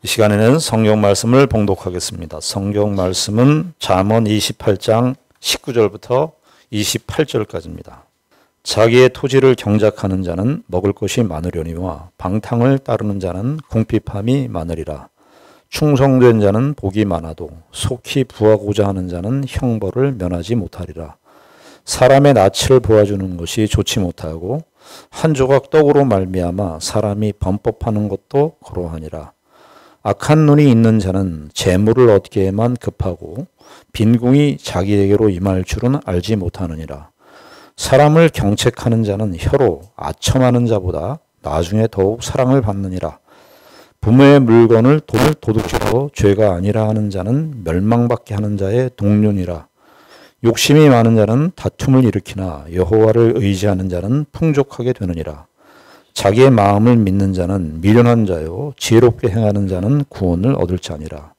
이 시간에는 성경 말씀을 봉독하겠습니다. 성경 말씀은 잠언 28장 19절부터 28절까지입니다. 자기의 토지를 경작하는 자는 먹을 것이 많으려니와 방탕을 따르는 자는 궁핍함이 많으리라. 충성된 자는 복이 많아도 속히 부하고자 하는 자는 형벌을 면하지 못하리라. 사람의 낯을 보아주는 것이 좋지 못하고 한 조각 떡으로 말미암아 사람이 범법하는 것도 그러하니라. 악한 눈이 있는 자는 재물을 얻기에만 급하고 빈궁이 자기에게로 임할 줄은 알지 못하느니라. 사람을 경책하는 자는 혀로 아첨하는 자보다 나중에 더욱 사랑을 받느니라. 부모의 물건을 돈을 도둑질로 죄가 아니라 하는 자는 멸망받게 하는 자의 동료니라. 욕심이 많은 자는 다툼을 일으키나 여호와를 의지하는 자는 풍족하게 되느니라. 자기의 마음을 믿는 자는 미련한 자요 지혜롭게 행하는 자는 구원을 얻을 자니라.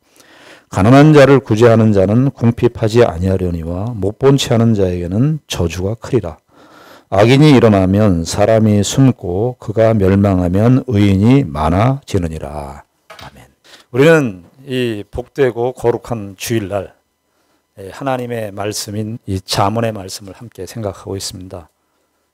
가난한 자를 구제하는 자는 궁핍하지 아니하려니와 못 본 채 하는 자에게는 저주가 크리라. 악인이 일어나면 사람이 숨고 그가 멸망하면 의인이 많아지느니라. 아멘. 우리는 이 복되고 거룩한 주일날 하나님의 말씀인 이 잠언의 말씀을 함께 생각하고 있습니다.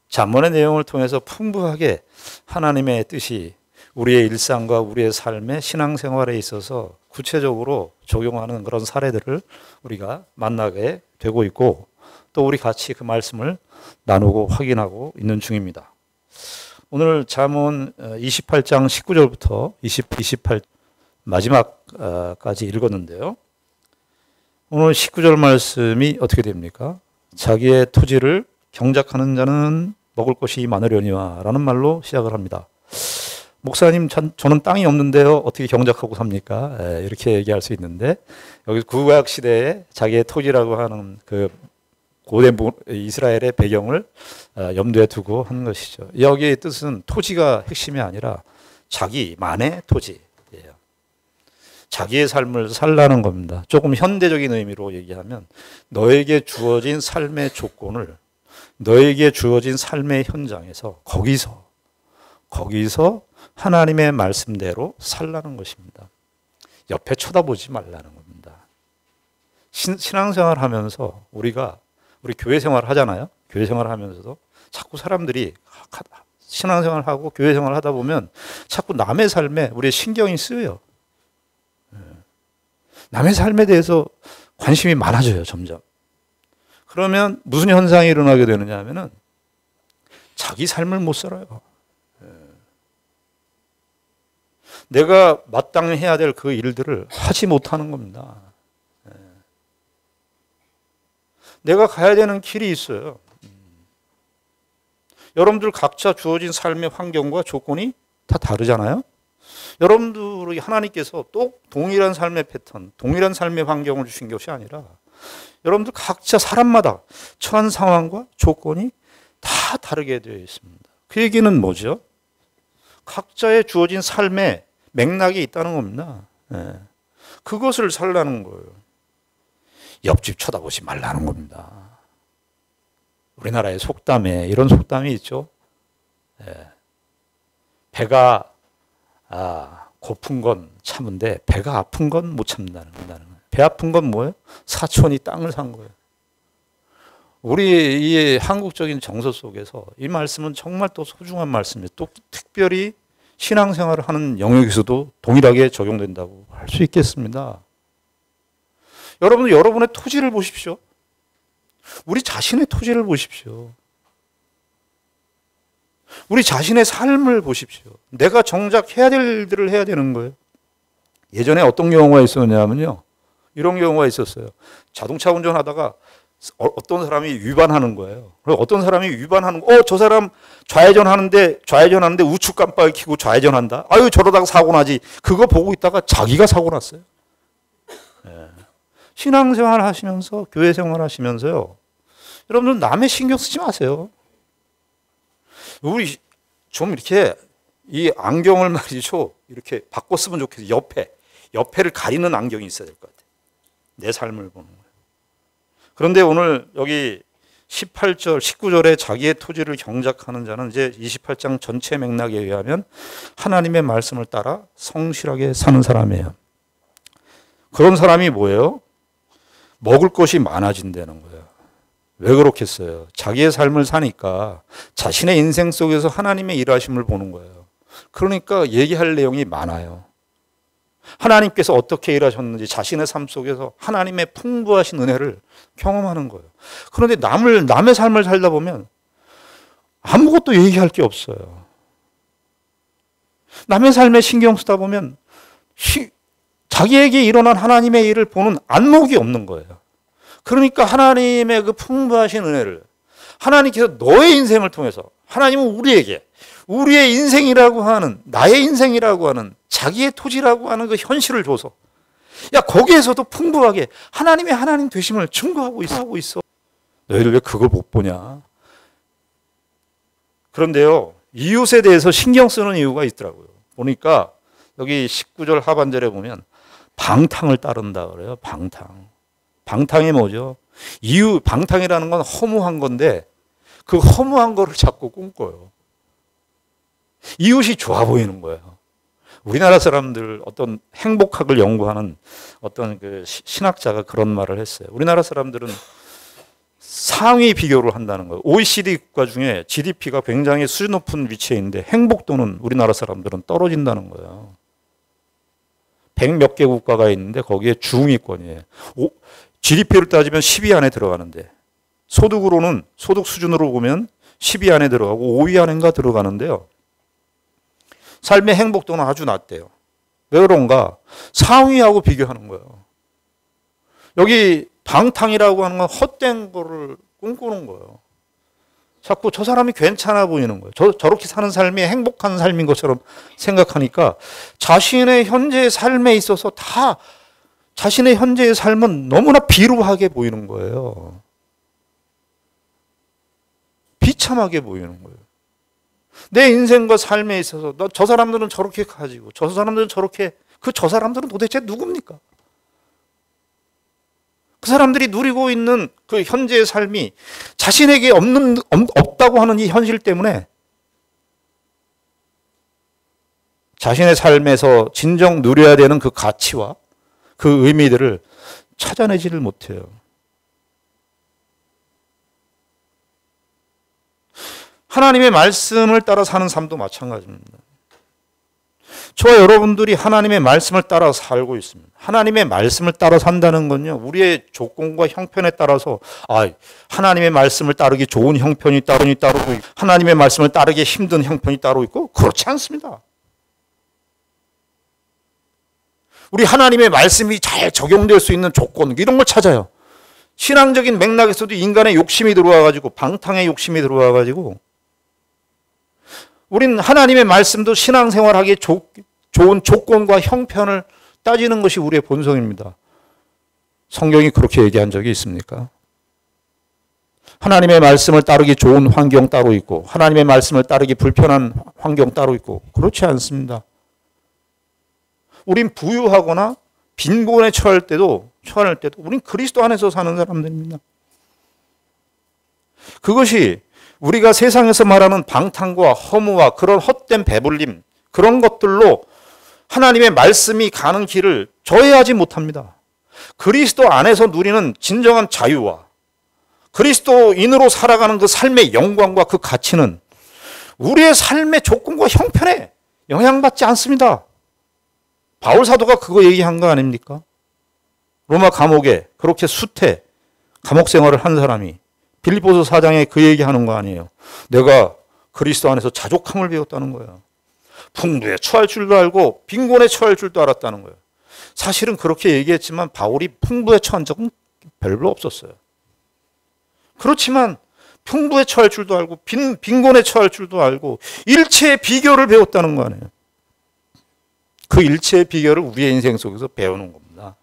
잠언의 내용을 통해서 풍부하게 하나님의 뜻이 우리의 일상과 우리의 삶의 신앙생활에 있어서 구체적으로 적용하는 그런 사례들을 우리가 만나게 되고 있고 또 우리 같이 그 말씀을 나누고 확인하고 있는 중입니다. 오늘 잠언 28장 19절부터 28 마지막까지 읽었는데요. 오늘 19절 말씀이 어떻게 됩니까? 자기의 토지를 경작하는 자는 먹을 것이 많으려니와 라는 말로 시작을 합니다. 목사님, 저는 땅이 없는데요. 어떻게 경작하고 삽니까? 이렇게 얘기할 수 있는데 여기 구약 시대에 자기의 토지라고 하는 그 고대 이스라엘의 배경을 염두에 두고 하는 것이죠. 여기의 뜻은 토지가 핵심이 아니라 자기만의 토지예요. 자기의 삶을 살라는 겁니다. 조금 현대적인 의미로 얘기하면 너에게 주어진 삶의 조건을 너에게 주어진 삶의 현장에서 거기서 하나님의 말씀대로 살라는 것입니다. 옆에 쳐다보지 말라는 겁니다. 신앙생활 하면서 우리 교회 생활 하잖아요. 교회 생활 하면서도 자꾸 사람들이 신앙생활 하고 교회 생활 하다 보면 자꾸 남의 삶에 우리의 신경이 쓰여요. 남의 삶에 대해서 관심이 많아져요, 점점. 그러면 무슨 현상이 일어나게 되느냐 하면은 자기 삶을 못 살아요. 내가 마땅히 해야 될 그 일들을 하지 못하는 겁니다. 내가 가야 되는 길이 있어요. 여러분들 각자 주어진 삶의 환경과 조건이 다 다르잖아요. 여러분들이 하나님께서 또 동일한 삶의 패턴, 동일한 삶의 환경을 주신 것이 아니라 여러분들 각자 사람마다 처한 상황과 조건이 다 다르게 되어 있습니다. 그 얘기는 뭐죠? 각자의 주어진 삶의 맥락이 있다는 겁니다. 그것을 살라는 거예요. 옆집 쳐다보지 말라는 겁니다. 우리나라의 속담에 이런 속담이 있죠. 배가 고픈 건 참은데 배가 아픈 건 못 참는다는 거예요. 배 아픈 건 뭐예요? 사촌이 땅을 산 거예요. 우리 이 한국적인 정서 속에서 이 말씀은 정말 또 소중한 말씀이에요. 또 특별히 신앙생활을 하는 영역에서도 동일하게 적용된다고 할 수 있겠습니다. 여러분들 여러분의 토지를 보십시오. 우리 자신의 토지를 보십시오. 우리 자신의 삶을 보십시오. 내가 정작 해야 될 일들을 해야 되는 거예요. 예전에 어떤 경우가 있었냐면요. 이런 경우가 있었어요. 자동차 운전하다가 어떤 사람이 위반하는 거예요. 어떤 사람이 위반하는 거, 저 사람 좌회전하는데 우측 깜빡이 켜고 좌회전한다. 아유, 저러다가 사고 나지. 그거 보고 있다가 자기가 사고 났어요. 신앙생활 하시면서, 교회 생활 하시면서요. 여러분들 남의 신경 쓰지 마세요. 우리 좀 이렇게 이 안경을 말이죠. 이렇게 바꿔 쓰면 좋겠어요. 옆에를 가리는 안경이 있어야 될 것 같아요. 내 삶을 보는 거예요. 그런데 오늘 여기 18절, 19절에 자기의 토지를 경작하는 자는 이제 28장 전체 맥락에 의하면 하나님의 말씀을 따라 성실하게 사는 사람이에요. 그런 사람이 뭐예요? 먹을 것이 많아진다는 거예요. 왜 그렇겠어요? 자기의 삶을 사니까 자신의 인생 속에서 하나님의 일하심을 보는 거예요. 그러니까 얘기할 내용이 많아요. 하나님께서 어떻게 일하셨는지 자신의 삶 속에서 하나님의 풍부하신 은혜를 경험하는 거예요. 그런데 남의 삶을 살다 보면 아무것도 얘기할 게 없어요. 남의 삶에 신경 쓰다 보면 자기에게 일어난 하나님의 일을 보는 안목이 없는 거예요. 그러니까 하나님의 그 풍부하신 은혜를 하나님께서 너의 인생을 통해서 하나님은 우리에게 우리의 인생이라고 하는 나의 인생이라고 하는 자기의 토지라고 하는 그 현실을 줘서 야 거기에서도 풍부하게 하나님의 하나님 되심을 증거하고 있어. 너희들 왜 그걸 못 보냐? 그런데요 이웃에 대해서 신경 쓰는 이유가 있더라고요. 보니까 여기 19절 하반절에 보면 방탕을 따른다 그래요. 방탕이 뭐죠? 방탕이라는 건 허무한 건데 그 허무한 거를 자꾸 꿈꿔요. 이웃이 좋아 보이는 거예요. 우리나라 사람들 어떤 행복학을 연구하는 어떤 그 신학자가 그런 말을 했어요. 우리나라 사람들은 상위 비교를 한다는 거예요. OECD 국가 중에 GDP가 굉장히 수준 높은 위치에 있는데 행복도는 우리나라 사람들은 떨어진다는 거예요. 100몇 개 국가가 있는데 거기에 중위권이에요. GDP를 따지면 10위 안에 들어가는데 소득으로는 소득 수준으로 보면 10위 안에 들어가고 5위 안인가 들어가는데요. 삶의 행복도는 아주 낮대요. 왜 그런가? 상위하고 비교하는 거예요. 여기 방탕이라고 하는 건 헛된 거를 꿈꾸는 거예요. 자꾸 저 사람이 괜찮아 보이는 거예요. 저렇게 사는 삶이 행복한 삶인 것처럼 생각하니까 자신의 현재의 삶에 있어서 다 자신의 현재의 삶은 너무나 비루하게 보이는 거예요. 비참하게 보이는 거예요. 내 인생과 삶에 있어서 저 사람들은 저렇게 가지고 저 사람들은 저렇게 저 사람들은 도대체 누굽니까? 그 사람들이 누리고 있는 그 현재의 삶이 자신에게 없다고 하는 이 현실 때문에 자신의 삶에서 진정 누려야 되는 그 가치와 그 의미들을 찾아내지를 못해요. 하나님의 말씀을 따라 사는 삶도 마찬가지입니다. 저와 여러분들이 하나님의 말씀을 따라 살고 있습니다. 하나님의 말씀을 따라 산다는 건요, 우리의 조건과 형편에 따라서 하나님의 말씀을 따르기 좋은 형편이 따로 있고 하나님의 말씀을 따르기 힘든 형편이 따로 있고 그렇지 않습니다. 우리 하나님의 말씀이 잘 적용될 수 있는 조건 이런 걸 찾아요. 신앙적인 맥락에서도 인간의 욕심이 들어와가지고 방탕의 욕심이 들어와가지고 우린 하나님의 말씀도 신앙생활하기에 좋은 조건과 형편을 따지는 것이 우리의 본성입니다. 성경이 그렇게 얘기한 적이 있습니까? 하나님의 말씀을 따르기 좋은 환경 따로 있고 하나님의 말씀을 따르기 불편한 환경 따로 있고 그렇지 않습니다. 우린 부유하거나 빈곤에 처할 때도 우린 그리스도 안에서 사는 사람들입니다. 그것이 우리가 세상에서 말하는 방탕과 허무와 그런 헛된 배불림 그런 것들로 하나님의 말씀이 가는 길을 저해하지 못합니다. 그리스도 안에서 누리는 진정한 자유와 그리스도인으로 살아가는 그 삶의 영광과 그 가치는 우리의 삶의 조건과 형편에 영향받지 않습니다. 바울 사도가 그거 얘기한 거 아닙니까? 로마 감옥에 그렇게 감옥 생활을 한 사람이 빌립보서 4장에 그 얘기하는 거 아니에요. 내가 그리스도 안에서 자족함을 배웠다는 거예요. 풍부에 처할 줄도 알고 빈곤에 처할 줄도 알았다는 거예요. 사실은 그렇게 얘기했지만 바울이 풍부에 처한 적은 별로 없었어요. 그렇지만 풍부에 처할 줄도 알고 빈곤에 처할 줄도 알고 일체의 비결을 배웠다는 거 아니에요. 그 일체의 비결을 우리의 인생 속에서 배우는 겁니다.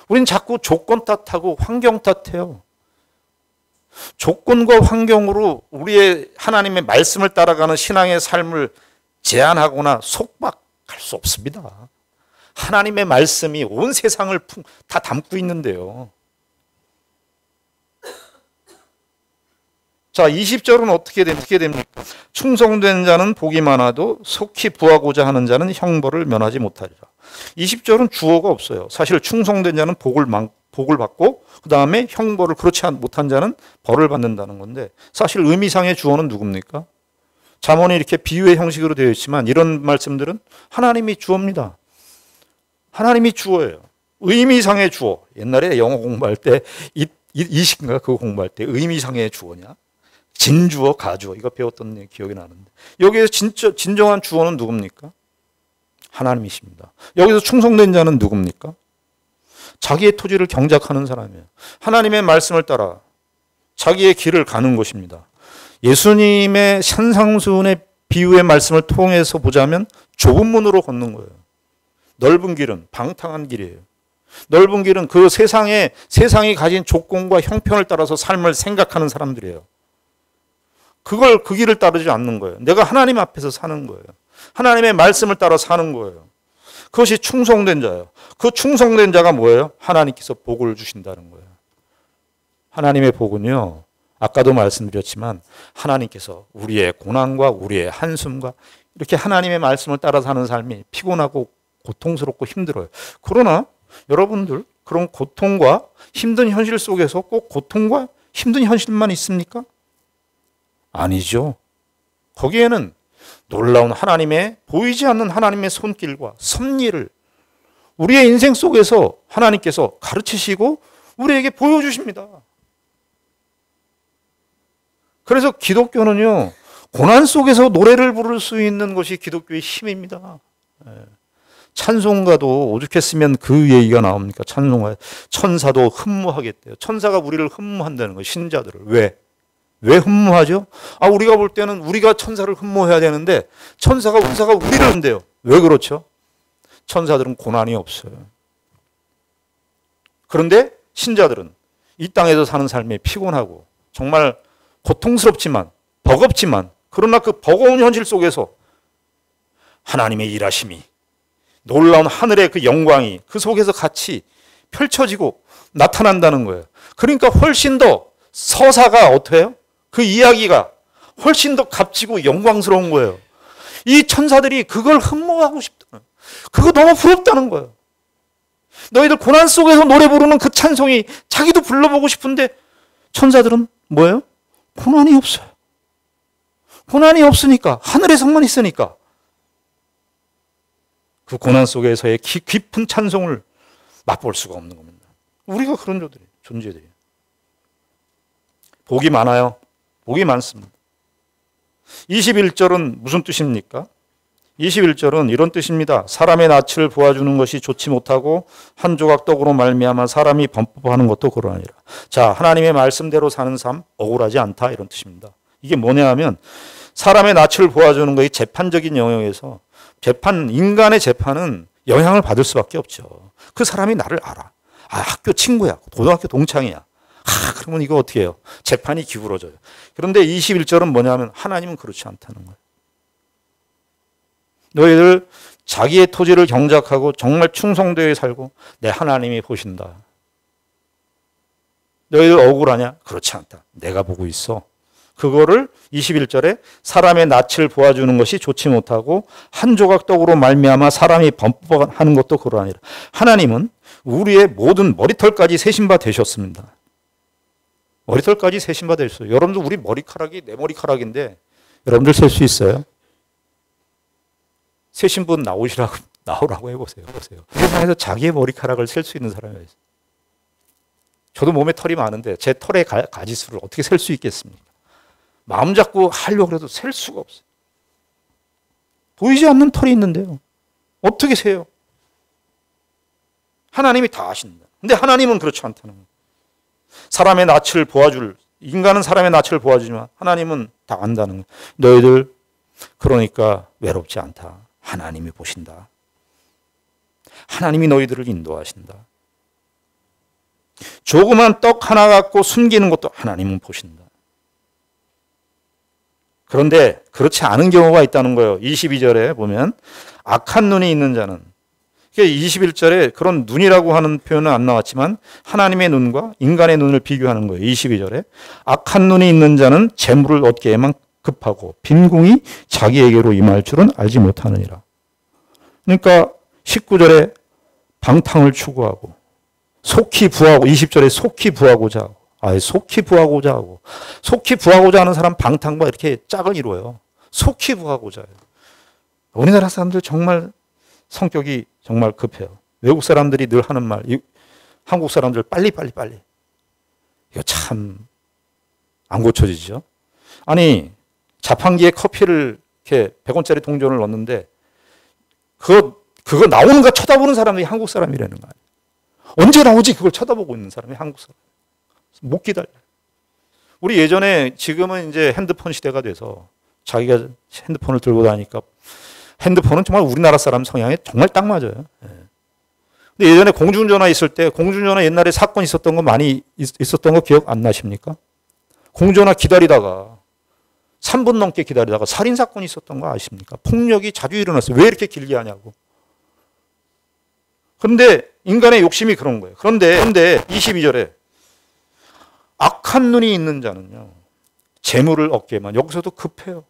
우린 자꾸 조건 탓하고 환경 탓해요. 조건과 환경으로 우리의 하나님의 말씀을 따라가는 신앙의 삶을 제한하거나 속박할 수 없습니다. 하나님의 말씀이 온 세상을 다 담고 있는데요. 자, 20절은 어떻게 됩니까? 충성된 자는 복이 많아도 속히 부하고자 하는 자는 형벌을 면하지 못하리라. 20절은 주어가 없어요. 사실 충성된 자는 복을 받고 그 다음에 형벌을 그렇지 못한 자는 벌을 받는다는 건데 사실 의미상의 주어는 누굽니까? 잠언이 이렇게 비유의 형식으로 되어 있지만 이런 말씀들은 하나님이 주어입니다. 하나님이 주어예요. 의미상의 주어. 옛날에 영어 공부할 때 이식인가 그거 공부할 때 의미상의 주어냐? 진주어, 가주어 이거 배웠던 기억이 나는데 여기에서 진정한 주어는 누굽니까? 하나님이십니다. 여기서 충성된 자는 누굽니까? 자기의 토지를 경작하는 사람이에요. 하나님의 말씀을 따라 자기의 길을 가는 것입니다. 예수님의 산상수훈의 비유의 말씀을 통해서 보자면 좁은 문으로 걷는 거예요. 넓은 길은 방탕한 길이에요. 넓은 길은 그 세상이 가진 조건과 형편을 따라서 삶을 생각하는 사람들이에요. 그 길을 따르지 않는 거예요. 내가 하나님 앞에서 사는 거예요. 하나님의 말씀을 따라 사는 거예요. 그것이 충성된 자예요. 그 충성된 자가 뭐예요? 하나님께서 복을 주신다는 거예요. 하나님의 복은요, 아까도 말씀드렸지만 하나님께서 우리의 고난과 우리의 한숨과 이렇게 하나님의 말씀을 따라 사는 삶이 피곤하고 고통스럽고 힘들어요. 그러나 여러분들 그런 고통과 힘든 현실 속에서 꼭 고통과 힘든 현실만 있습니까? 아니죠. 거기에는 놀라운 하나님의 보이지 않는 하나님의 손길과 섭리를 우리의 인생 속에서 하나님께서 가르치시고 우리에게 보여주십니다. 그래서 기독교는요, 고난 속에서 노래를 부를 수 있는 것이 기독교의 힘입니다. 찬송가도 오죽했으면 그 얘기가 나옵니까? 찬송가에 천사도 흠모하겠대요. 천사가 우리를 흠모한다는 거예요. 신자들을. 왜 흠모하죠? 우리가 볼 때는 우리가 천사를 흠모해야 되는데 천사가 우리를 한대요. 왜 그렇죠? 천사들은 고난이 없어요. 그런데 신자들은 이 땅에서 사는 삶이 피곤하고 정말 고통스럽지만 버겁지만 그러나 그 버거운 현실 속에서 하나님의 일하심이 놀라운 하늘의 그 영광이 그 속에서 같이 펼쳐지고 나타난다는 거예요. 그러니까 훨씬 더 서사가 어때요? 그 이야기가 훨씬 더 값지고 영광스러운 거예요. 이 천사들이 그걸 흠모하고 싶다. 그거 너무 부럽다는 거예요. 너희들 고난 속에서 노래 부르는 그 찬송이 자기도 불러보고 싶은데 천사들은 뭐예요? 고난이 없어요. 고난이 없으니까 하늘에서만 있으니까 그 고난 속에서의 깊은 찬송을 맛볼 수가 없는 겁니다. 우리가 그런 존재들이에요. 복이 많아요. 복이 많습니다. 21절은 무슨 뜻입니까? 21절은 이런 뜻입니다. 사람의 낯을 보아주는 것이 좋지 못하고 한 조각 떡으로 말미암아 사람이 범법하는 것도 그러하니라. 자, 하나님의 말씀대로 사는 삶 억울하지 않다 이런 뜻입니다. 이게 뭐냐 하면 사람의 낯을 보아주는 것이 재판적인 영역에서 인간의 재판은 영향을 받을 수밖에 없죠. 그 사람이 나를 알아. 학교 친구야. 고등학교 동창이야. 그러면 이거 어떻게 해요? 재판이 기울어져요. 그런데 21절은 뭐냐면 하나님은 그렇지 않다는 거예요. 너희들 자기의 토지를 경작하고 정말 충성되게 살고 내 하나님이 보신다. 너희들 억울하냐? 그렇지 않다. 내가 보고 있어. 그거를 21절에 사람의 낯을 보아주는 것이 좋지 못하고 한 조각 떡으로 말미암아 사람이 범법하는 것도 그러하니라. 하나님은 우리의 모든 머리털까지 세신 바 되셨습니다. 머리털까지 세신 바 되셨어요. 여러분들 우리 머리카락이 내 머리카락인데 여러분들 셀 수 있어요? 세신 분 나오라고 해보세요. 세상에서 자기의 머리카락을 셀 수 있는 사람이 있어요. 저도 몸에 털이 많은데 제 털의 가지수를 어떻게 셀 수 있겠습니까? 마음 잡고 하려고 해도 셀 수가 없어요. 보이지 않는 털이 있는데요. 어떻게 세요? 하나님이 다 아신다. 근데 하나님은 그렇지 않다는 거예요. 사람의 낯을 인간은 사람의 낯을 보아주지만 하나님은 다 안다는 거예요. 너희들 그러니까 외롭지 않다. 하나님이 보신다. 하나님이 너희들을 인도하신다. 조그만 떡 하나 갖고 숨기는 것도 하나님은 보신다. 그런데 그렇지 않은 경우가 있다는 거예요. 22절에 보면 악한 눈이 있는 자는 21절에 그런 눈이라고 하는 표현은 안 나왔지만 하나님의 눈과 인간의 눈을 비교하는 거예요. 22절에 악한 눈이 있는 자는 재물을 얻기에만 급하고 빈궁이 자기에게로 임할 줄은 알지 못하느니라. 그러니까 19절에 방탕을 추구하고 속히 부하고 20절에 속히 부하고자 하고 속히 부하고자 하고 속히 부하고자 하는 사람 방탕과 이렇게 짝을 이루어요. 속히 부하고자 해요. 우리나라 사람들 정말 성격이 정말 급해요. 외국 사람들이 늘 하는 말, 한국 사람들 빨리. 이거 참 안 고쳐지죠. 아니 자판기에 커피를 이렇게 100원짜리 동전을 넣는데 그거 나오는가 쳐다보는 사람이 한국 사람이라는 거 아니에요. 언제 나오지 그걸 쳐다보고 있는 사람이 한국 사람. 못 기다려. 우리 예전에 지금은 이제 핸드폰 시대가 돼서 자기가 핸드폰을 들고 다니니까 핸드폰은 정말 우리나라 사람 성향에 정말 딱 맞아요. 근데 예전에 공중전화 있을 때 공중전화 옛날에 사건 있었던 거 많이 있었던 거 기억 안 나십니까? 공중전화 기다리다가 3분 넘게 기다리다가 살인사건이 있었던 거 아십니까? 폭력이 자주 일어났어요. 왜 이렇게 길게 하냐고. 그런데 인간의 욕심이 그런 거예요. 그런데 22절에 악한 눈이 있는 자는요. 재물을 얻게만 여기서도 급해요.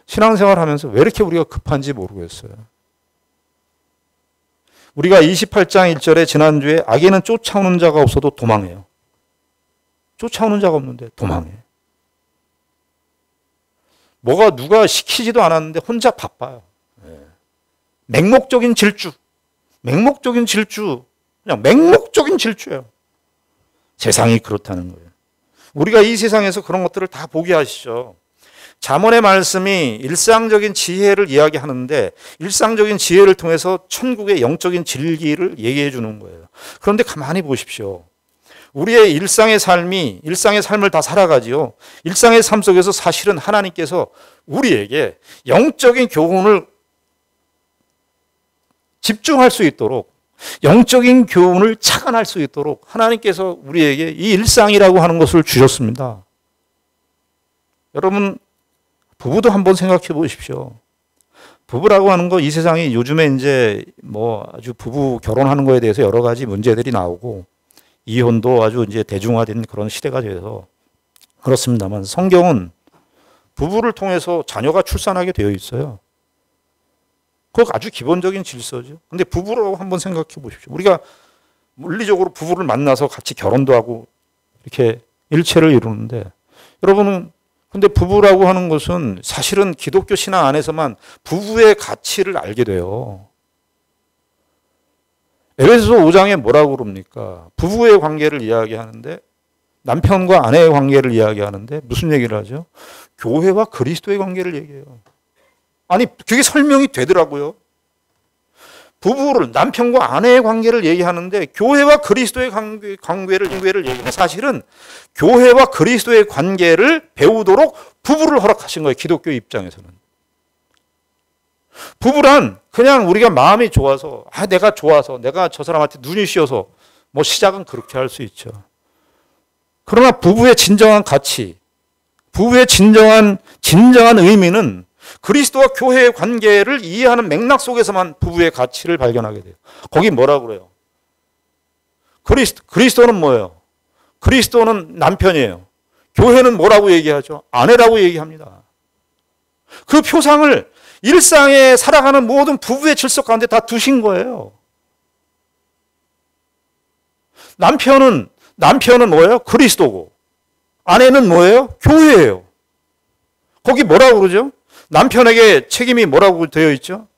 신앙생활 하면서 왜 이렇게 우리가 급한지 모르겠어요. 우리가 28장 1절에 지난주에 악에는 쫓아오는 자가 없어도 도망해요. 쫓아오는 자가 없는데 도망해. 뭐가 누가 시키지도 않았는데 혼자 바빠요. 맹목적인 질주. 그냥 맹목적인 질주예요. 세상이 그렇다는 거예요. 우리가 이 세상에서 그런 것들을 다 보게 하시죠. 잠언의 말씀이 일상적인 지혜를 이야기하는데 일상적인 지혜를 통해서 천국의 영적인 진리를 얘기해 주는 거예요. 그런데 가만히 보십시오. 우리의 일상의 삶을 다 살아가지요. 일상의 삶 속에서 사실은 하나님께서 우리에게 영적인 교훈을 집중할 수 있도록 영적인 교훈을 착안할 수 있도록 하나님께서 우리에게 이 일상이라고 하는 것을 주셨습니다. 여러분 부부도 한번 생각해 보십시오. 부부라고 하는 거 이 세상이 요즘에 이제 뭐 아주 부부 결혼하는 거에 대해서 여러 가지 문제들이 나오고 이혼도 아주 이제 대중화된 그런 시대가 돼서 그렇습니다만 성경은 부부를 통해서 자녀가 출산하게 되어 있어요. 그거 아주 기본적인 질서죠. 근데 부부라고 한번 생각해 보십시오. 우리가 물리적으로 부부를 만나서 같이 결혼도 하고 이렇게 일체를 이루는데 여러분은 근데 부부라고 하는 것은 사실은 기독교 신앙 안에서만 부부의 가치를 알게 돼요. 에베소서 5장에 뭐라고 그럽니까? 부부의 관계를 이야기하는데 남편과 아내의 관계를 이야기하는데 무슨 얘기를 하죠? 교회와 그리스도의 관계를 얘기해요. 아니 그게 설명이 되더라고요. 부부를 남편과 아내의 관계를 얘기하는데 교회와 그리스도의 관계를 얘기하는데 사실은 교회와 그리스도의 관계를 배우도록 부부를 허락하신 거예요. 기독교 입장에서는. 부부란 그냥 우리가 마음이 좋아서 내가 좋아서 내가 저 사람한테 눈이 씌어서 뭐 시작은 그렇게 할 수 있죠. 그러나 부부의 진정한 가치, 부부의 진정한 의미는 그리스도와 교회의 관계를 이해하는 맥락 속에서만 부부의 가치를 발견하게 돼요. 거기 뭐라고 그래요? 그리스도는 뭐예요? 그리스도는 남편이에요. 교회는 뭐라고 얘기하죠? 아내라고 얘기합니다. 그 표상을 일상에 살아가는 모든 부부의 질서 가운데 다 두신 거예요. 남편은 뭐예요? 그리스도고 아내는 뭐예요? 교회예요. 거기 뭐라고 그러죠? 남편에게 책임이 뭐라고 되어 있죠?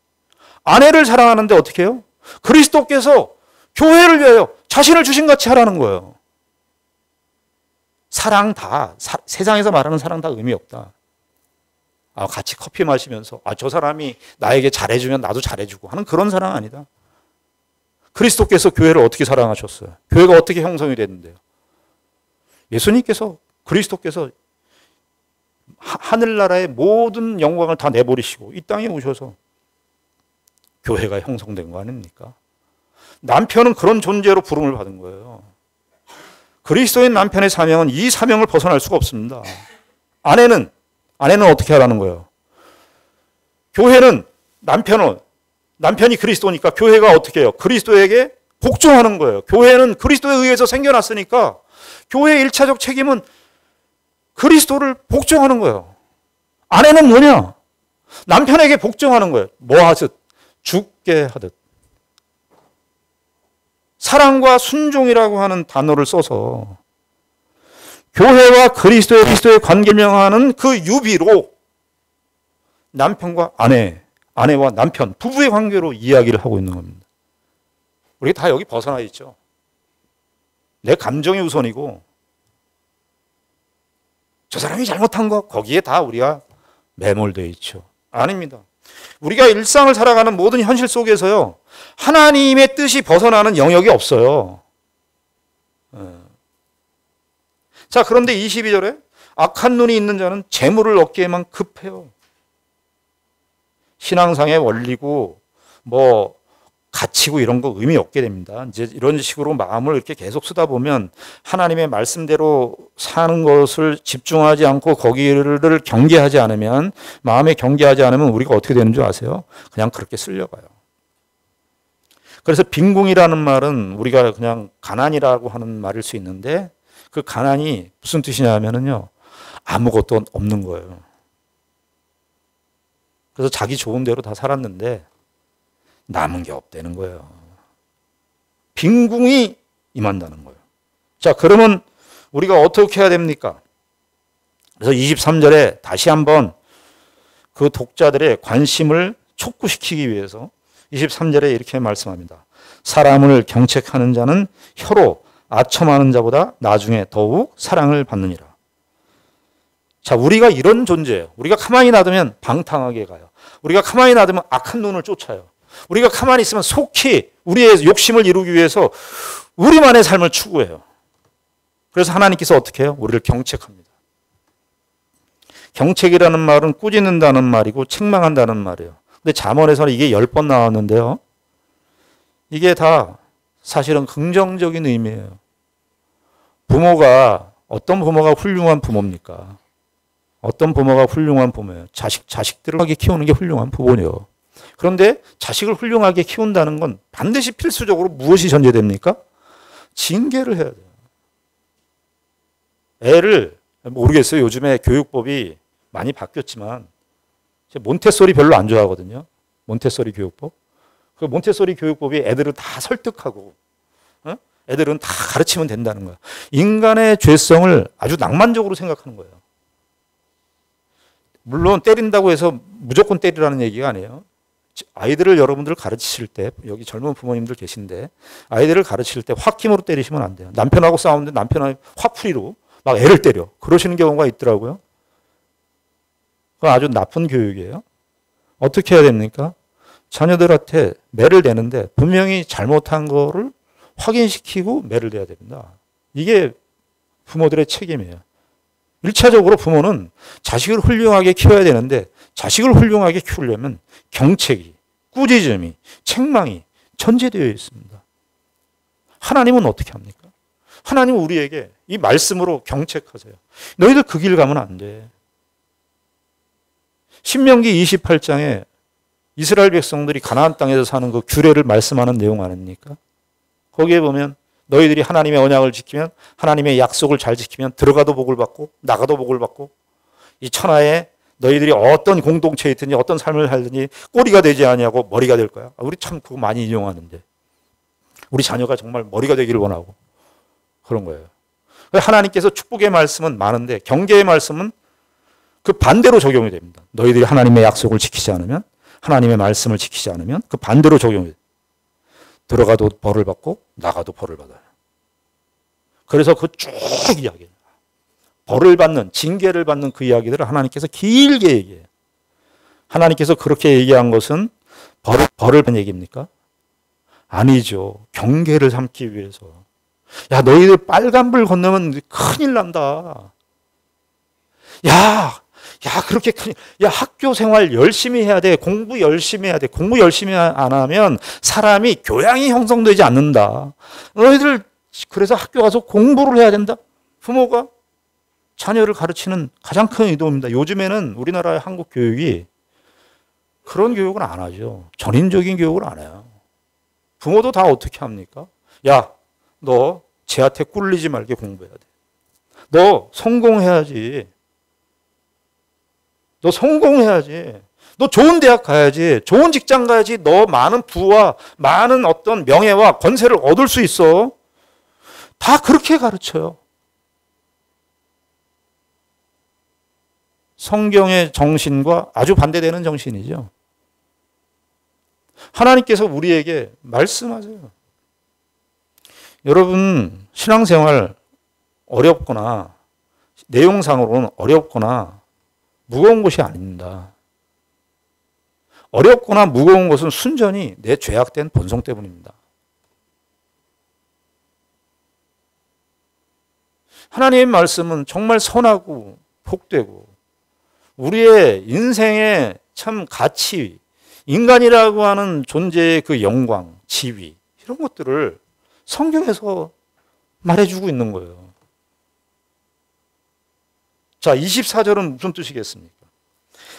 아내를 사랑하는데 어떻게 해요? 그리스도께서 교회를 위하여 자신을 주신 같이 하라는 거예요. 세상에서 말하는 사랑 다 의미 없다. 같이 커피 마시면서 저 사람이 나에게 잘해주면 나도 잘해주고 하는 그런 사랑 아니다. 그리스도께서 교회를 어떻게 사랑하셨어요? 교회가 어떻게 형성이 됐는데요? 예수님께서 그리스도께서 하늘나라의 모든 영광을 다 내버리시고 이 땅에 오셔서 교회가 형성된 거 아닙니까? 남편은 그런 존재로 부름을 받은 거예요. 그리스도인 남편의 사명은 이 사명을 벗어날 수가 없습니다. 아내는 어떻게 하라는 거예요? 교회는 남편은 남편이 그리스도니까 교회가 어떻게 해요? 그리스도에게 복종하는 거예요. 교회는 그리스도에 의해서 생겨났으니까 교회의 1차적 책임은 그리스도를 복종하는 거예요. 아내는 뭐냐? 남편에게 복종하는 거예요. 뭐 하듯 죽게 하듯. 사랑과 순종이라고 하는 단어를 써서 교회와 그리스도의 관계를 명하는 그 유비로 남편과 아내와 남편, 부부의 관계로 이야기를 하고 있는 겁니다. 우리 다 여기 벗어나 있죠. 내 감정이 우선이고 저 사람이 잘못한 거 거기에 다 우리가 매몰되어 있죠. 아닙니다. 우리가 일상을 살아가는 모든 현실 속에서요. 하나님의 뜻이 벗어나는 영역이 없어요. 자, 그런데 22절에 악한 눈이 있는 자는 재물을 얻기에만 급해요. 신앙상의 원리고 뭐 가치고 이런 거 의미 없게 됩니다. 이제 이런 식으로 마음을 이렇게 계속 쓰다 보면 하나님의 말씀대로 사는 것을 집중하지 않고 거기를 경계하지 않으면, 마음에 경계하지 않으면 우리가 어떻게 되는 줄 아세요? 그냥 그렇게 쓸려가요. 그래서 빈궁이라는 말은 우리가 그냥 가난이라고 하는 말일 수 있는데 그 가난이 무슨 뜻이냐면요. 아무것도 없는 거예요. 그래서 자기 좋은 대로 다 살았는데 남은 게 없다는 거예요. 빈궁이 임한다는 거예요. 자, 그러면 우리가 어떻게 해야 됩니까? 그래서 23절에 다시 한번 그 독자들의 관심을 촉구시키기 위해서 23절에 이렇게 말씀합니다. 사람을 경책하는 자는 혀로 아첨하는 자보다 나중에 더욱 사랑을 받느니라. 자, 우리가 이런 존재예요. 우리가 가만히 놔두면 방탕하게 가요. 우리가 가만히 놔두면 악한 눈을 쫓아요. 우리가 가만히 있으면 속히 우리의 욕심을 이루기 위해서 우리만의 삶을 추구해요. 그래서 하나님께서 어떻게 해요? 우리를 경책합니다. 경책이라는 말은 꾸짖는다는 말이고 책망한다는 말이에요. 근데 잠언에서는 이게 10번 나왔는데요. 이게 다 사실은 긍정적인 의미예요. 어떤 부모가 훌륭한 부모입니까? 어떤 부모가 훌륭한 부모예요? 자식들을 훌륭하게 키우는 게 훌륭한 부모예요. 그런데 자식을 훌륭하게 키운다는 건 반드시 필수적으로 무엇이 전제됩니까? 징계를 해야 돼요. 애를, 모르겠어요. 요즘에 교육법이 많이 바뀌었지만 몬테소리 별로 안 좋아하거든요. 몬테소리 교육법. 그 몬테소리 교육법이 애들을 다 설득하고 애들은 다 가르치면 된다는 거예요. 인간의 죄성을 아주 낭만적으로 생각하는 거예요. 물론 때린다고 해서 무조건 때리라는 얘기가 아니에요. 아이들을 여러분들 가르치실 때, 여기 젊은 부모님들 계신데 아이들을 가르칠 때 홧김으로 때리시면 안 돼요. 남편하고 싸우는데 남편이 화풀이로 막 애를 때려. 그러시는 경우가 있더라고요. 그건 아주 나쁜 교육이에요. 어떻게 해야 됩니까? 자녀들한테 매를 대는데 분명히 잘못한 거를 확인시키고 매를 대야 됩니다. 이게 부모들의 책임이에요. 1차적으로 부모는 자식을 훌륭하게 키워야 되는데 자식을 훌륭하게 키우려면 경책이, 꾸짖음이, 책망이 전제되어 있습니다. 하나님은 어떻게 합니까? 하나님은 우리에게 이 말씀으로 경책하세요. 너희들 그 길 가면 안 돼. 신명기 28장에 이스라엘 백성들이 가나안 땅에서 사는 그 규례를 말씀하는 내용 아닙니까? 거기에 보면 너희들이 하나님의 언약을 지키면, 하나님의 약속을 잘 지키면 들어가도 복을 받고 나가도 복을 받고, 이 천하에 너희들이 어떤 공동체에 있든지 어떤 삶을 살든지 꼬리가 되지 아니하고 머리가 될 거야. 우리 참 그거 많이 인용하는데 우리 자녀가 정말 머리가 되기를 원하고 그런 거예요. 하나님께서 축복의 말씀은 많은데 경계의 말씀은 그 반대로 적용이 됩니다. 너희들이 하나님의 약속을 지키지 않으면, 하나님의 말씀을 지키지 않으면 그 반대로 적용이 돼요. 들어가도 벌을 받고 나가도 벌을 받아요. 그래서 그 쭉 이야기해요. 벌을 받는, 징계를 받는 그 이야기들을 하나님께서 길게 얘기해요. 하나님께서 그렇게 얘기한 것은 벌을 받는 얘기입니까? 아니죠. 경계를 삼기 위해서. 야, 너희들 빨간불 건너면 큰일 난다. 야, 그렇게 야, 학교 생활 열심히 해야 돼. 공부 열심히 해야 돼. 공부 열심히 안 하면 사람이 교양이 형성되지 않는다. 너희들 그래서 학교 가서 공부를 해야 된다. 부모가 자녀를 가르치는 가장 큰 의도입니다. 요즘에는 우리나라의 한국 교육이 그런 교육은 안 하죠. 전인적인 교육을 안 해요. 부모도 다 어떻게 합니까? 야, 너 쟤한테 꿀리지 말게 공부해야 돼. 너 성공해야지. 너 성공해야지. 너 좋은 대학 가야지. 좋은 직장 가야지. 너 많은 부와 많은 어떤 명예와 권세를 얻을 수 있어. 다 그렇게 가르쳐요. 성경의 정신과 아주 반대되는 정신이죠. 하나님께서 우리에게 말씀하세요. 여러분, 신앙생활 어렵거나 내용상으로는 어렵거나 무거운 것이 아닙니다. 어렵거나 무거운 것은 순전히 내 죄악된 본성 때문입니다. 하나님의 말씀은 정말 선하고 복되고 우리의 인생의 참 가치, 인간이라고 하는 존재의 그 영광, 지위 이런 것들을 성경에서 말해주고 있는 거예요. 자, 24절은 무슨 뜻이겠습니까?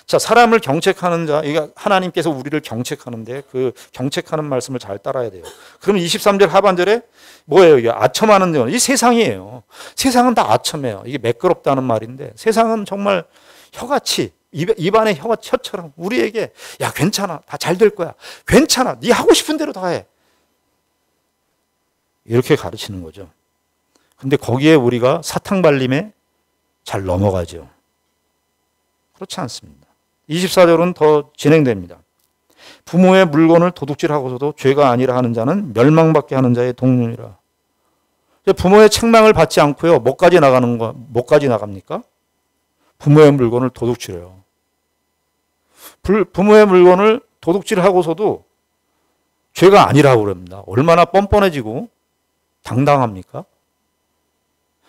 자, 사람을 경책하는 자, 이게 하나님께서 우리를 경책하는데 그 경책하는 말씀을 잘 따라야 돼요. 그럼 23절 하반절에 뭐예요? 이게 아첨하는 자, 이 세상이에요. 세상은 다 아첨해요. 이게 매끄럽다는 말인데 세상은 정말 혀같이 입안에 혀처럼 우리에게 야 괜찮아, 다 잘 될 거야. 괜찮아, 네 하고 싶은 대로 다 해. 이렇게 가르치는 거죠. 근데 거기에 우리가 사탕발림에 잘 넘어가죠. 그렇지 않습니다. 24절은 더 진행됩니다. 부모의 물건을 도둑질하고서도 죄가 아니라 하는 자는 멸망받게 하는 자의 동료니라. 부모의 책망을 받지 않고요. 뭐까지 나갑니까? 부모의 물건을 도둑질해요. 부모의 물건을 도둑질하고서도 죄가 아니라고 그럽니다. 얼마나 뻔뻔해지고 당당합니까?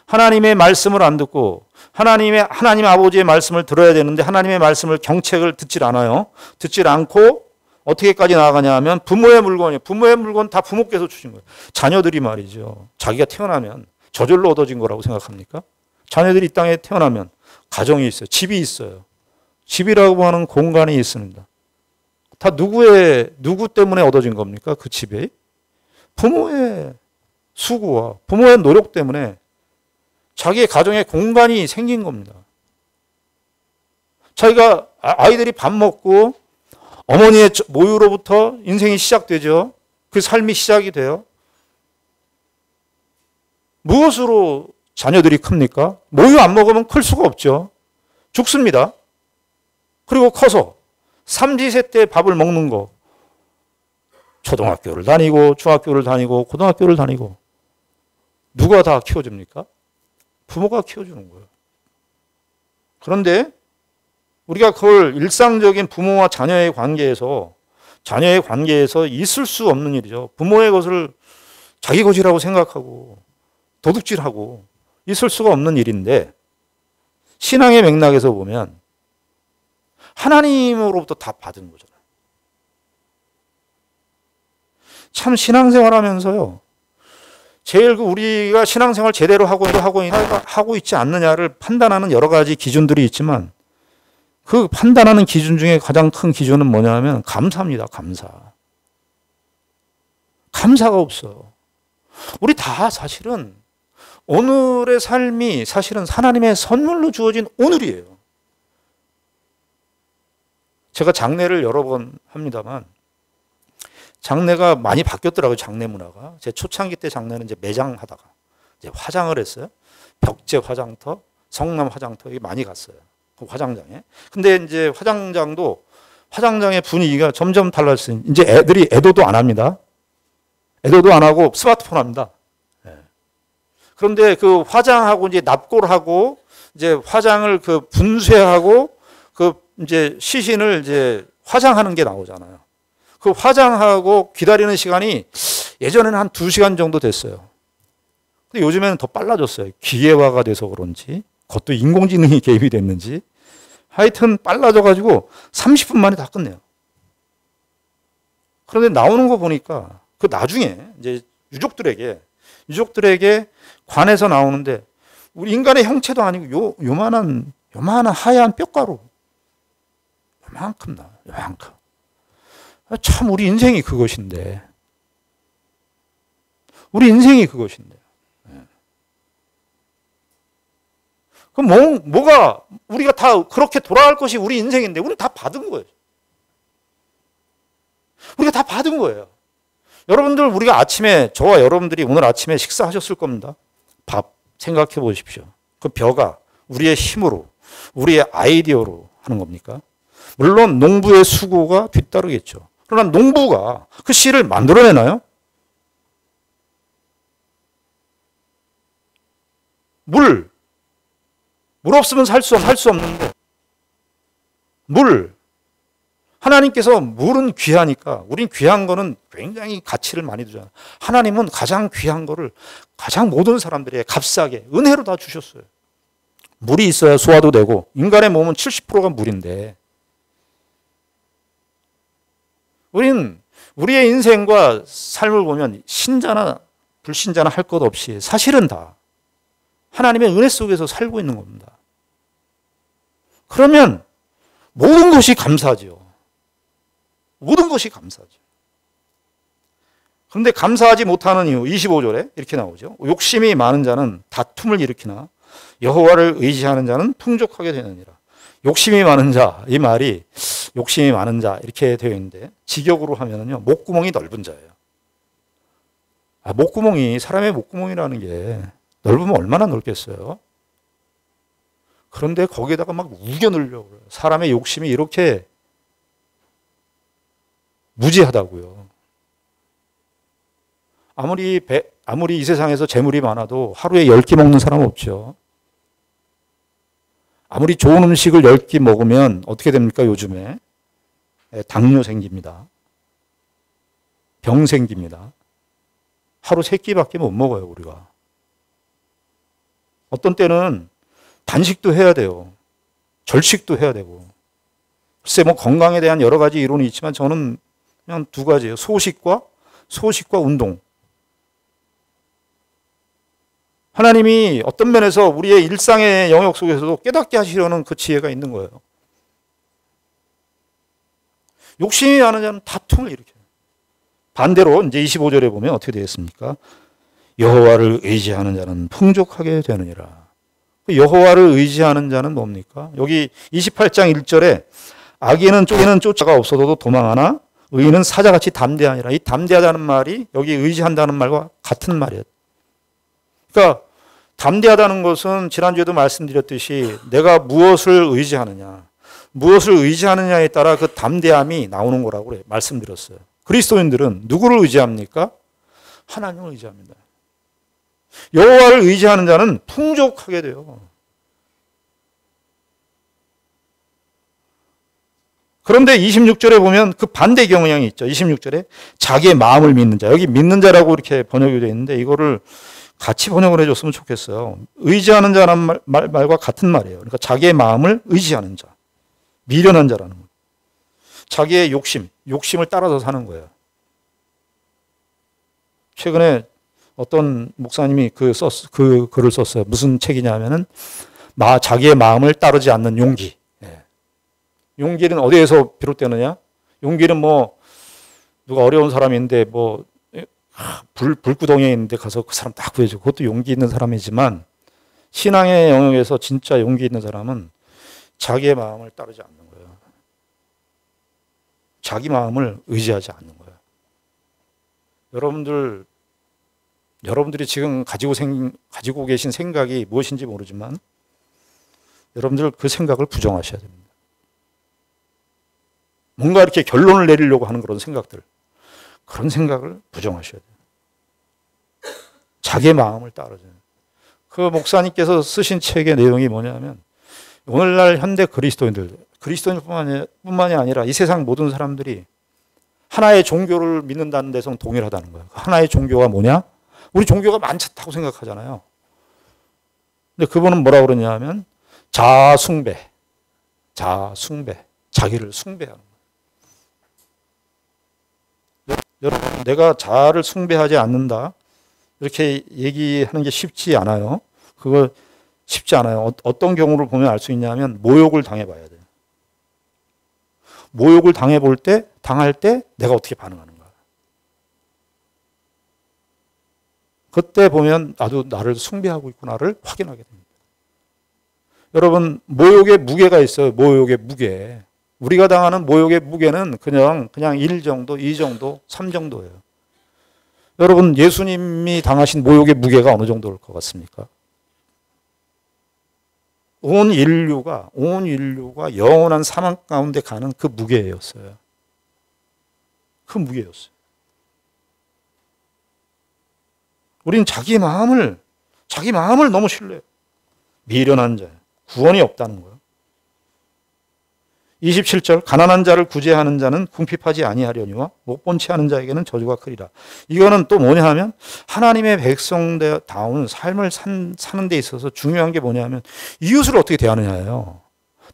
하나님의 말씀을 안 듣고 하나님 아버지의 말씀을 들어야 되는데 하나님의 말씀을 경책을 듣질 않아요. 듣질 않고 어떻게까지 나아가냐 하면 부모의 물건 다 부모께서 주신 거예요. 자녀들이 말이죠. 자기가 태어나면 저절로 얻어진 거라고 생각합니까? 자녀들이 이 땅에 태어나면 가정이 있어요. 집이 있어요. 집이라고 하는 공간이 있습니다. 다 누구 때문에 얻어진 겁니까? 그 집에 부모의 수고와 부모의 노력 때문에 자기의 가정에 공간이 생긴 겁니다. 자기가 아이들이 밥 먹고 어머니의 모유로부터 인생이 시작되죠. 그 삶이 시작이 돼요. 무엇으로 자녀들이 큽니까? 모유 안 먹으면 클 수가 없죠. 죽습니다. 그리고 커서 삼지세 때 밥을 먹는 거. 초등학교를 다니고 중학교를 다니고 고등학교를 다니고 누가 다 키워줍니까? 부모가 키워주는 거예요. 그런데 우리가 그걸 일상적인 부모와 자녀의 관계에서 있을 수 없는 일이죠. 부모의 것을 자기 것이라고 생각하고 도둑질하고 있을 수가 없는 일인데 신앙의 맥락에서 보면 하나님으로부터 다 받은 거잖아요. 참 신앙생활하면서요. 제일 우리가 신앙생활 제대로 하고 있지 않느냐를 판단하는 여러 가지 기준들이 있지만 그 판단하는 기준 중에 가장 큰 기준은 뭐냐면 감사입니다. 감사가 없어요. 우리 다 사실은 오늘의 삶이 사실은 하나님의 선물로 주어진 오늘이에요. 제가 장례를 여러 번 합니다만 장례가 많이 바뀌었더라고요. 장례 문화가. 제 초창기 때 장례는 이제 매장하다가 이제 화장을 했어요. 벽제 화장터, 성남 화장터 이게 많이 갔어요. 그 화장장에. 근데 이제 화장장의 분위기가 점점 달라졌어요. 이제 애들이 애도도 안 합니다. 애도도 안 하고 스마트폰 합니다. 그런데 그 화장하고 이제 납골하고 이제 화장을 그 분쇄하고 그 이제 시신을 이제 화장하는 게 나오잖아요. 그 화장하고 기다리는 시간이 예전에는 한 2시간 정도 됐어요. 근데 요즘에는 더 빨라졌어요. 기계화가 돼서 그런지, 그것도 인공지능이 개입이 됐는지, 하여튼 빨라져가지고 30분 만에 다 끝내요. 그런데 나오는 거 보니까 그 나중에 이제 유족들에게 관에서 나오는데 우리 인간의 형체도 아니고 요만한 하얀 뼈가루 요만큼 나와요. 요만큼. 참 우리 인생이 그것인데. 우리 인생이 그것인데. 그럼 뭐가 우리가 다 그렇게 돌아갈 것이 우리 인생인데 우리는 다 받은 거예요. 우리가 다 받은 거예요. 여러분들 우리가 아침에 저와 여러분들이 오늘 아침에 식사하셨을 겁니다. 밥 생각해 보십시오. 그 벼가 우리의 힘으로 우리의 아이디어로 하는 겁니까? 물론 농부의 수고가 뒤따르겠죠. 그러나 농부가 그 씨를 만들어내나요? 물 없으면 살 수 없는데 하나님께서 물은 귀하니까 우린 귀한 거는 굉장히 가치를 많이 두잖아요. 하나님은 가장 귀한 거를 가장 모든 사람들에게 값싸게 은혜로 다 주셨어요. 물이 있어야 소화도 되고 인간의 몸은 70%가 물인데 우린 우리의 인생과 삶을 보면 신자나 불신자나 할 것 없이 사실은 다 하나님의 은혜 속에서 살고 있는 겁니다. 그러면 모든 것이 감사하죠. 모든 것이 감사하죠. 그런데 감사하지 못하는 이유 25절에 이렇게 나오죠. 욕심이 많은 자는 다툼을 일으키나 여호와를 의지하는 자는 풍족하게 되느니라. 욕심이 많은 자, 이 말이 욕심이 많은 자 이렇게 되어 있는데 직역으로 하면은요 목구멍이 넓은 자예요. 목구멍이 사람의 목구멍이라는 게 넓으면 얼마나 넓겠어요? 그런데 거기에다가 막 우겨 넣으려고 그래요. 사람의 욕심이 이렇게 무지하다고요. 아무리 이 세상에서 재물이 많아도 하루에 10끼 먹는 사람 없죠. 아무리 좋은 음식을 10끼 먹으면 어떻게 됩니까? 요즘에 당뇨 생깁니다. 병 생깁니다. 하루 3끼밖에 못 먹어요, 우리가. 어떤 때는 단식도 해야 돼요. 절식도 해야 되고. 글쎄 뭐 건강에 대한 여러 가지 이론이 있지만 저는 그냥 2가지예요. 소식과 운동. 하나님이 어떤 면에서 우리의 일상의 영역 속에서도 깨닫게 하시려는 그 지혜가 있는 거예요. 욕심이 많은 자는 다툼을 일으켜요. 반대로 이제 25절에 보면 어떻게 되겠습니까? 여호와를 의지하는 자는 풍족하게 되느니라. 여호와를 의지하는 자는 뭡니까? 여기 28장 1절에 악인은 쫓아가 없어도 도망하나 의인은 사자같이 담대하니라. 이 담대하다는 말이 여기 의지한다는 말과 같은 말이에요. 그러니까 담대하다는 것은 지난주에도 말씀드렸듯이 내가 무엇을 의지하느냐에 따라 그 담대함이 나오는 거라고 그래요. 말씀드렸어요. 그리스도인들은 누구를 의지합니까? 하나님을 의지합니다. 여호와를 의지하는 자는 풍족하게 돼요. 그런데 26절에 보면 그 반대 경향이 있죠. 26절에 자기의 마음을 믿는 자. 여기 믿는 자라고 이렇게 번역이 되어 있는데 이거를 같이 번역을 해줬으면 좋겠어요. 의지하는 자라는 말과 같은 말이에요. 그러니까 자기의 마음을 의지하는 자. 미련한 자라는 거예요. 자기의 욕심을 따라서 사는 거예요. 최근에 어떤 목사님이 그 글을 썼어요. 무슨 책이냐면은 자기의 마음을 따르지 않는 용기. 용기는 어디에서 비롯되느냐? 용기는 뭐 누가 어려운 사람인데 뭐 불구덩이에 있는데 가서 그 사람 딱 구해주고 그것도 용기 있는 사람이지만 신앙의 영역에서 진짜 용기 있는 사람은 자기의 마음을 따르지 않는 거예요. 자기 마음을 의지하지 않는 거예요. 여러분들이 지금 가지고 계신 생각이 무엇인지 모르지만 여러분들 그 생각을 부정하셔야 됩니다. 뭔가 이렇게 결론을 내리려고 하는 그런 생각을 부정하셔야 돼요. 자기의 마음을 따르죠. 그 목사님께서 쓰신 책의 내용이 뭐냐면 오늘날 현대 그리스도인뿐만이 아니라 이 세상 모든 사람들이 하나의 종교를 믿는다는 데서 동일하다는 거예요. 하나의 종교가 뭐냐? 우리 종교가 많다고 생각하잖아요. 근데 그분은 뭐라고 그러냐면 자숭배, 자기를 숭배하는 거예요. 여러분, 내가 자아를 숭배하지 않는다 이렇게 얘기하는 게 쉽지 않아요. 그거 쉽지 않아요. 어떤 경우를 보면 알 수 있냐면 모욕을 당해봐야 돼요. 모욕을 당할 때 내가 어떻게 반응하는가. 그때 보면 나도 나를 숭배하고 있구나를 확인하게 됩니다. 여러분, 모욕의 무게가 있어요. 모욕의 무게. 우리가 당하는 모욕의 무게는 그냥 1 정도, 2 정도, 3 정도예요. 여러분, 예수님이 당하신 모욕의 무게가 어느 정도일 것 같습니까? 온 인류가 영원한 사망 가운데 가는 그 무게였어요. 그 무게였어요. 우리는 자기 마음을 너무 신뢰해요. 미련한 자, 구원이 없다는 거예요. 27절, 가난한 자를 구제하는 자는 궁핍하지 아니하려니와 못 본 채 하는 자에게는 저주가 크리라. 이거는 또 뭐냐 하면 하나님의 백성다운 삶을 사는 데 있어서 중요한 게 뭐냐 하면 이웃을 어떻게 대하느냐예요.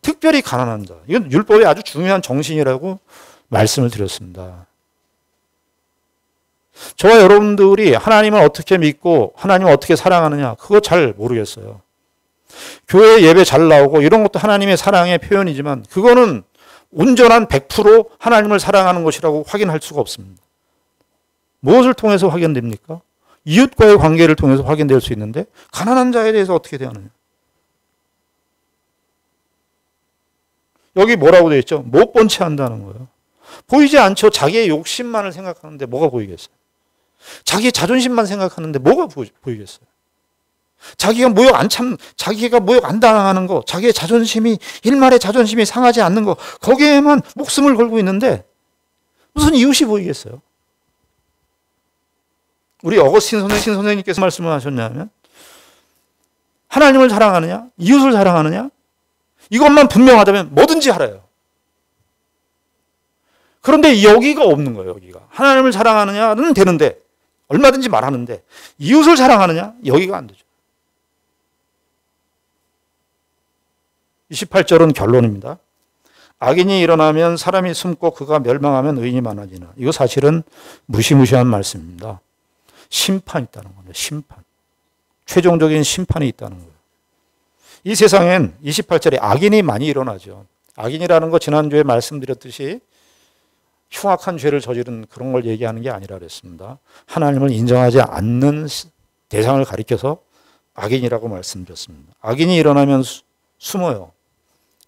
특별히 가난한 자. 이건 율법의 아주 중요한 정신이라고 말씀을 드렸습니다. 저와 여러분들이 하나님을 어떻게 믿고 하나님을 어떻게 사랑하느냐, 그거 잘 모르겠어요. 교회 예배 잘 나오고 이런 것도 하나님의 사랑의 표현이지만 그거는 온전한 100% 하나님을 사랑하는 것이라고 확인할 수가 없습니다. 무엇을 통해서 확인됩니까? 이웃과의 관계를 통해서 확인될 수 있는데 가난한 자에 대해서 어떻게 대하느냐. 여기 뭐라고 되어 있죠? 못 본 채 한다는 거예요. 보이지 않죠? 자기의 욕심만을 생각하는데 뭐가 보이겠어요? 자기의 자존심만 생각하는데 뭐가 보이겠어요? 자기가 모욕 안 당하는 거, 자기의 자존심이, 일말의 자존심이 상하지 않는 거, 거기에만 목숨을 걸고 있는데 무슨 이웃이 보이겠어요? 우리 어거스틴 선생님께서 말씀을 하셨냐면 하나님을 사랑하느냐, 이웃을 사랑하느냐, 이것만 분명하다면 뭐든지 하래요. 그런데 여기가 없는 거예요. 여기가 하나님을 사랑하느냐는 되는데 얼마든지 말하는데 이웃을 사랑하느냐, 여기가 안 되죠. 28절은 결론입니다. 악인이 일어나면 사람이 숨고 그가 멸망하면 의인이 많아지나. 이거 사실은 무시무시한 말씀입니다. 심판이 있다는 겁니다. 심판. 최종적인 심판이 있다는 거예요. 이 세상엔 28절에 악인이 많이 일어나죠. 악인이라는 거 지난주에 말씀드렸듯이 흉악한 죄를 저지른 그런 걸 얘기하는 게 아니라 그랬습니다. 하나님을 인정하지 않는 대상을 가리켜서 악인이라고 말씀드렸습니다. 악인이 일어나면 숨어요.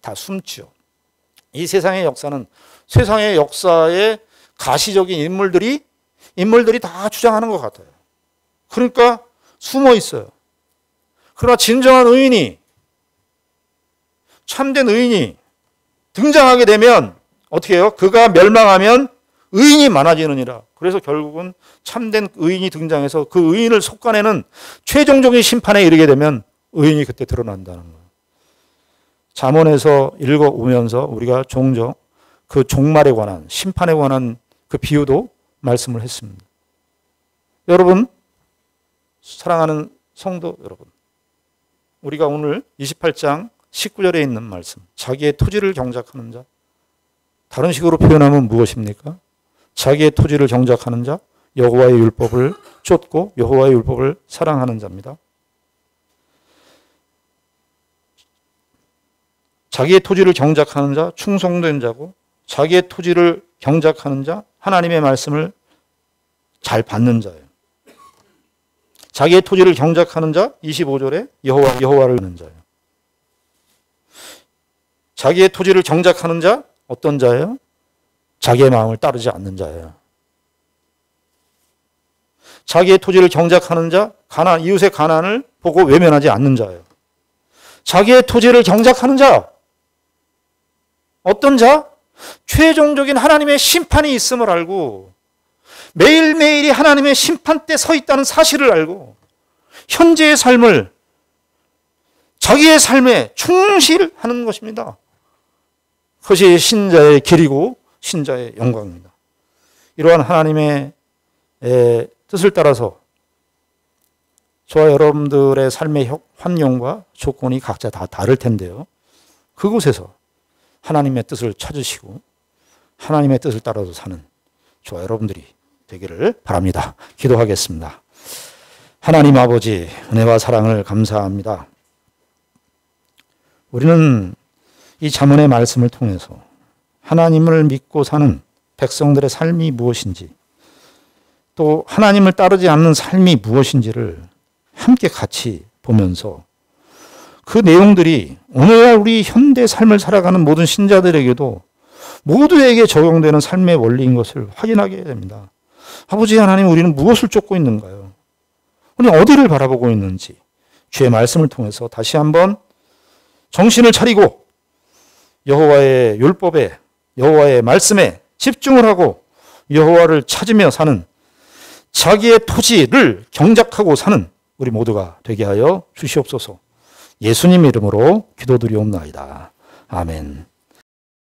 다 숨죠. 이 세상의 역사는 세상의 역사의 가시적인 인물들이 다 주장하는 것 같아요. 그러니까 숨어 있어요. 그러나 진정한 의인이, 참된 의인이 등장하게 되면 어떻게 해요? 그가 멸망하면 의인이 많아지느니라. 그래서 결국은 참된 의인이 등장해서 그 의인을 속아내는 최종적인 심판에 이르게 되면 의인이 그때 드러난다는 거예요. 잠언에서 읽어오면서 우리가 종종 그 종말에 관한, 심판에 관한 그 비유도 말씀을 했습니다. 여러분, 사랑하는 성도 여러분, 우리가 오늘 28장 19절에 있는 말씀, 자기의 토지를 경작하는 자, 다른 식으로 표현하면 무엇입니까? 자기의 토지를 경작하는 자, 여호와의 율법을 쫓고 여호와의 율법을 사랑하는 자입니다. 자기의 토지를 경작하는 자, 충성된 자고, 자기의 토지를 경작하는 자, 하나님의 말씀을 잘 받는 자예요. 자기의 토지를 경작하는 자, 25절에 여호와를 믿는 자예요. 자기의 토지를 경작하는 자, 어떤 자예요? 자기의 마음을 따르지 않는 자예요. 자기의 토지를 경작하는 자, 이웃의 가난을 보고 외면하지 않는 자예요. 자기의 토지를 경작하는 자, 어떤 자? 최종적인 하나님의 심판이 있음을 알고 매일매일이 하나님의 심판대 서 있다는 사실을 알고 현재의 삶을 자기의 삶에 충실하는 것입니다. 그것이 신자의 길이고 신자의 영광입니다. 이러한 하나님의 뜻을 따라서 저와 여러분들의 삶의 환경과 조건이 각자 다 다를 텐데요. 그곳에서 하나님의 뜻을 찾으시고 하나님의 뜻을 따라서 사는 저와 여러분들이 되기를 바랍니다. 기도하겠습니다. 하나님 아버지, 은혜와 사랑을 감사합니다. 우리는 이 잠언의 말씀을 통해서 하나님을 믿고 사는 백성들의 삶이 무엇인지, 또 하나님을 따르지 않는 삶이 무엇인지를 함께 같이 보면서 그 내용들이 오늘날 우리 현대 삶을 살아가는 모든 신자들에게도 모두에게 적용되는 삶의 원리인 것을 확인하게 됩니다. 아버지 하나님, 우리는 무엇을 쫓고 있는가요? 우리는 어디를 바라보고 있는지 주의 말씀을 통해서 다시 한번 정신을 차리고 여호와의 율법에, 여호와의 말씀에 집중을 하고 여호와를 찾으며 사는, 자기의 토지를 경작하고 사는 우리 모두가 되게 하여 주시옵소서. 예수님 이름으로 기도드리옵나이다. 아멘.